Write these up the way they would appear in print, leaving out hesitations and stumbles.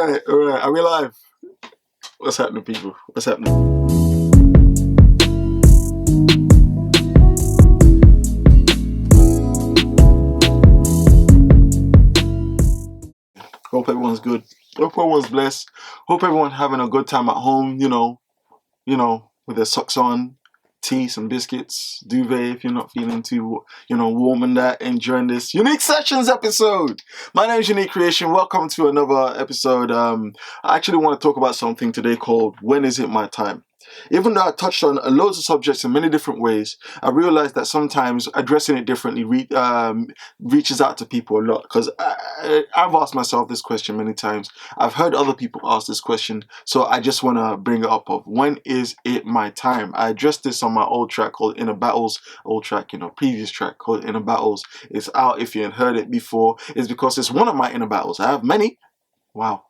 Alright. Are we live? What's happening, people? What's happening? Hope everyone's good. Hope everyone's blessed. Hope everyone's having a good time at home, with their socks on, tea, some biscuits, duvet if you're not feeling too, warm and that, enjoying this Unique Sessions episode. My name is Unique Creation. Welcome to another episode. I actually want to talk about something today called When Is It My Time? Even though I touched on loads of subjects in many different ways, I realized that sometimes addressing it differently reaches out to people a lot, because I've asked myself this question many times. I've heard other people ask this question, so I just want to bring it up of when is it my time? I addressed this on my old track called Inner Battles, previous track called Inner Battles. It's out if you hadn't heard it before. It's because it's one of my inner battles. I have many. Wow.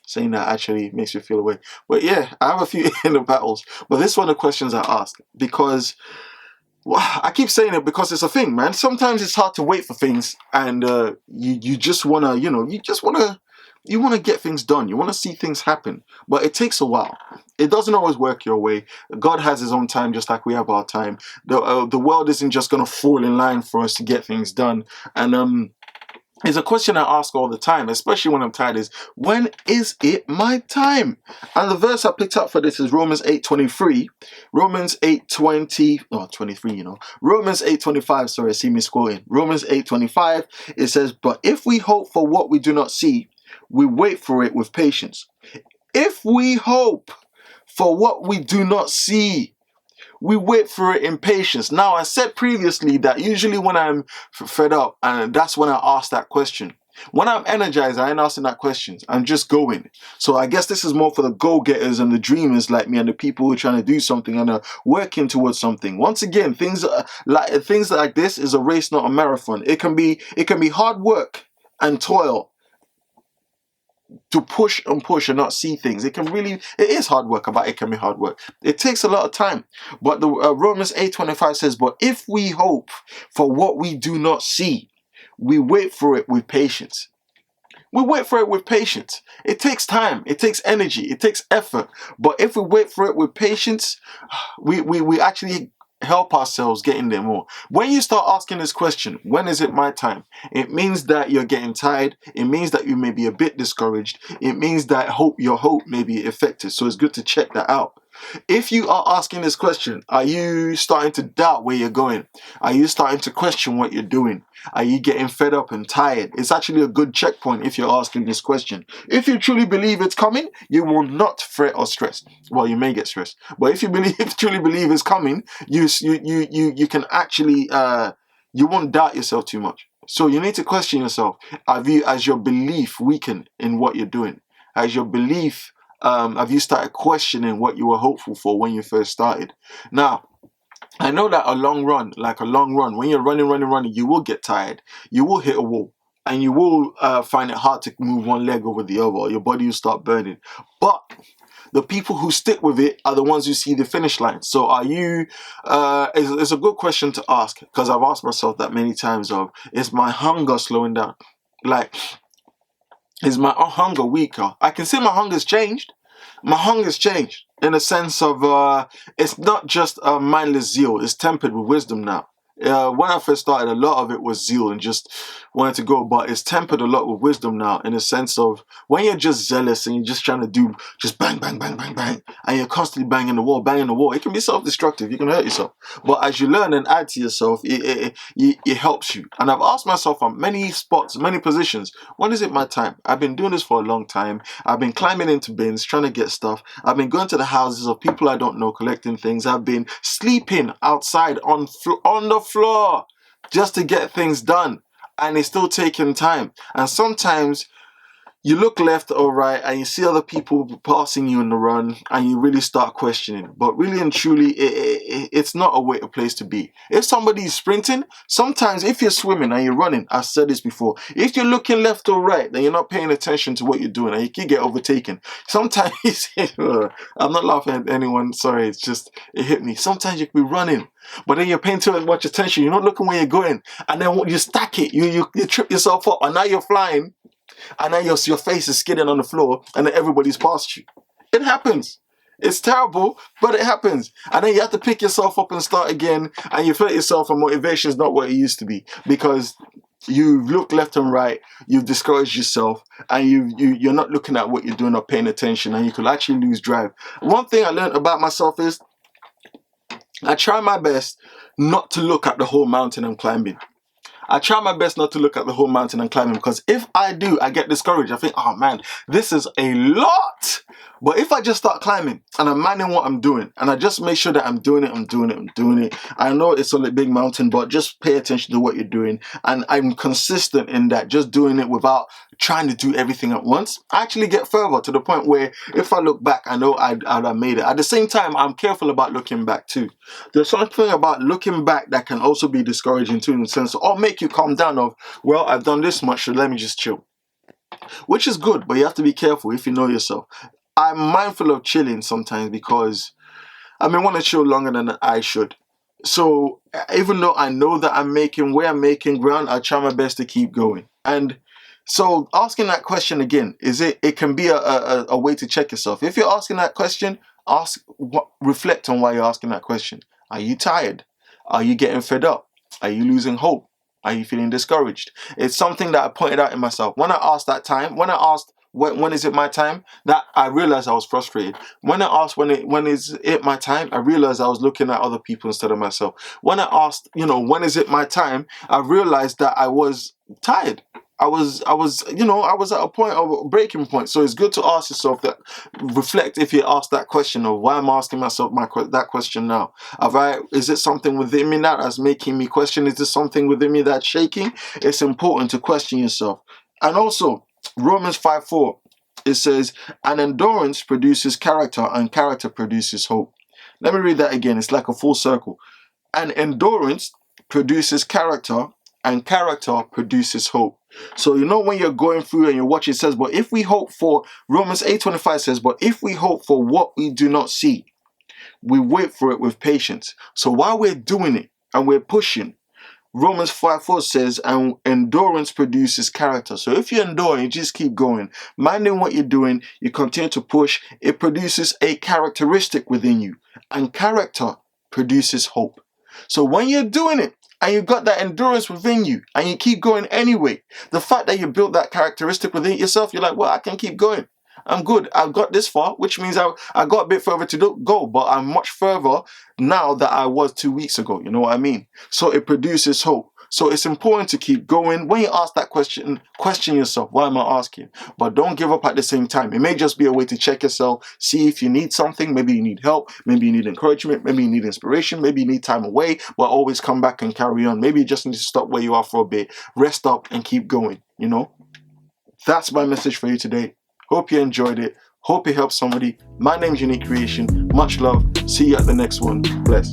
Saying that actually makes me feel away. But yeah, I have a few inner battles. But this is one of the questions I ask, because I keep saying it because it's a thing, man. Sometimes it's hard to wait for things, and you just wanna, you wanna get things done. You wanna see things happen, but it takes a while. It doesn't always work your way. God has His own time, just like we have our time. The world isn't just gonna fall in line for us to get things done, and it's a question I ask all the time, especially when I'm tired, is when is it my time? And the verse I picked up for this is Romans 8:23. Romans 8:20, oh, 23, Romans 8:25, sorry, I see me scrolling. Romans 8:25, it says, but if we hope for what we do not see, we wait for it with patience. If we hope for what we do not see, we wait for it in patience. Now, I said previously that usually when I'm fed up, and that's when I ask that question. When I'm energized, I ain't asking that question. I'm just going. So I guess this is more for the go-getters and the dreamers like me, and the people who are trying to do something and are working towards something. Once again, things like this is a race, not a marathon. It can be hard work and toil to push and not see things. It is hard work, but it can be hard work. It takes a lot of time. But the Romans 8:25 says, but if we hope for what we do not see, we wait for it with patience. We wait for it with patience. It takes time. It takes energy. It takes effort. But if we wait for it with patience, we actually help ourselves getting there more. When you start asking this question, when is it my time? It means that you're getting tired. It means that you may be a bit discouraged. It means that your hope may be affected. So it's good to check that out. If you are asking this question, are you starting to doubt where you're going? Are you starting to question what you're doing? Are you getting fed up and tired? It's actually a good checkpoint if you're asking this question. If you truly believe it's coming, you will not fret or stress. Well, you may get stressed, but if you truly believe it's coming, you can actually you won't doubt yourself too much. So you need to question yourself. Has your belief weakened in what you're doing? Has your belief have you started questioning what you were hopeful for when you first started? Now, I know that a long run, when you're running, you will get tired. You will hit a wall, and you will find it hard to move one leg over the other. Your body will start burning. But the people who stick with it are the ones who see the finish line. So are you, it's a good question to ask, because I've asked myself that many times is my hunger slowing down? Is my hunger weaker? I can see my hunger's changed. My hunger's changed in a sense of it's not just a mindless zeal. It's tempered with wisdom now. When I first started, a lot of it was zeal and just wanted to go, but it's tempered a lot with wisdom now, in a sense of when you're just zealous and you're just trying to do just bang, bang, bang, bang, bang, and you're constantly banging the wall, it can be self-destructive. You can hurt yourself. But as you learn and add to yourself, it helps you. And I've asked myself on many spots, many positions, when is it my time? I've been doing this for a long time. I've been climbing into bins, trying to get stuff. I've been going to the houses of people I don't know, collecting things. I've been sleeping outside on the floor just to get things done, and it's still taking time. And sometimes you look left or right and you see other people passing you in the run, and you really start questioning. But really and truly, it's not a place to be. If somebody's sprinting, sometimes if you're swimming and you're running, I've said this before, if you're looking left or right, then you're not paying attention to what you're doing, and you can get overtaken. Sometimes, I'm not laughing at anyone, sorry, it's just, it hit me. Sometimes you could be running, but then you're paying too much attention, you're not looking where you're going, and then you stack it, you trip yourself up, and now you're flying. and then your face is skidding on the floor, and then everybody's past you. It happens. It's terrible, but it happens. And then you have to pick yourself up and start again, and you feel yourself, and motivation is not what it used to be, because you've looked left and right, you've discouraged yourself, and you're not looking at what you're doing or paying attention, and you could actually lose drive. One thing I learned about myself is I try my best not to look at the whole mountain I'm climbing. I try my best not to look at the whole mountain I'm climbing, because if I do, I get discouraged. I think, oh man, this is a lot. But if I just start climbing and I'm minding what I'm doing, and I just make sure that I'm doing it. I know it's on a big mountain, but just pay attention to what you're doing. And I'm consistent in that, just doing it without trying to do everything at once. I actually get further, to the point where if I look back, I know I'd have made it. At the same time, I'm careful about looking back too. There's something about looking back that can also be discouraging too, in the sense, or make you calm down of, well, I've done this much, so let me just chill. Which is good, but you have to be careful if you know yourself. I'm mindful of chilling sometimes, because I may want to chill longer than I should. So even though I know that I'm making ground, I try my best to keep going. And so asking that question again, it can be a way to check yourself. If you're asking that question, reflect on why you're asking that question. Are you tired? Are you getting fed up? Are you losing hope? Are you feeling discouraged? It's something that I pointed out in myself. When I asked when is it my time, that I realized I was frustrated. When I asked when is it my time, I realized I was looking at other people instead of myself. When I asked, when is it my time, I realized that I was tired. I was at a point of a breaking point. So it's good to ask yourself that, reflect if you ask that question of, why I'm asking myself that question now. Is it something within me that is making me question? Is this something within me that's shaking? It's important to question yourself. And also, Romans 5:4, it says, and endurance produces character, and character produces hope. Let me read that again. It's like a full circle. And endurance produces character, and character produces hope. So when you're going through and you're watching, it says, but if we hope for, Romans 8:25 says, but if we hope for what we do not see, we wait for it with patience. So while we're doing it and we're pushing, Romans 5:4 says, and endurance produces character. So if you endure, you just keep going, minding what you're doing, you continue to push, it produces a characteristic within you, and character produces hope. So when you're doing it, and you've got that endurance within you, and you keep going anyway, the fact that you built that characteristic within yourself, you're like, well, I can keep going. I'm good. I've got this far, which means I got a bit further to go, but I'm much further now than I was 2 weeks ago. You know what I mean? So it produces hope. So it's important to keep going. When you ask that question yourself, why am I asking? But don't give up at the same time. It may just be a way to check yourself, see if you need something. Maybe you need help. Maybe you need encouragement. Maybe you need inspiration. Maybe you need time away, but always come back and carry on. Maybe you just need to stop where you are for a bit, rest up, and keep going. That's my message for you today. Hope you enjoyed it. Hope it helped somebody. My name is Unique Creation. Much love. See you at the next one. Bless.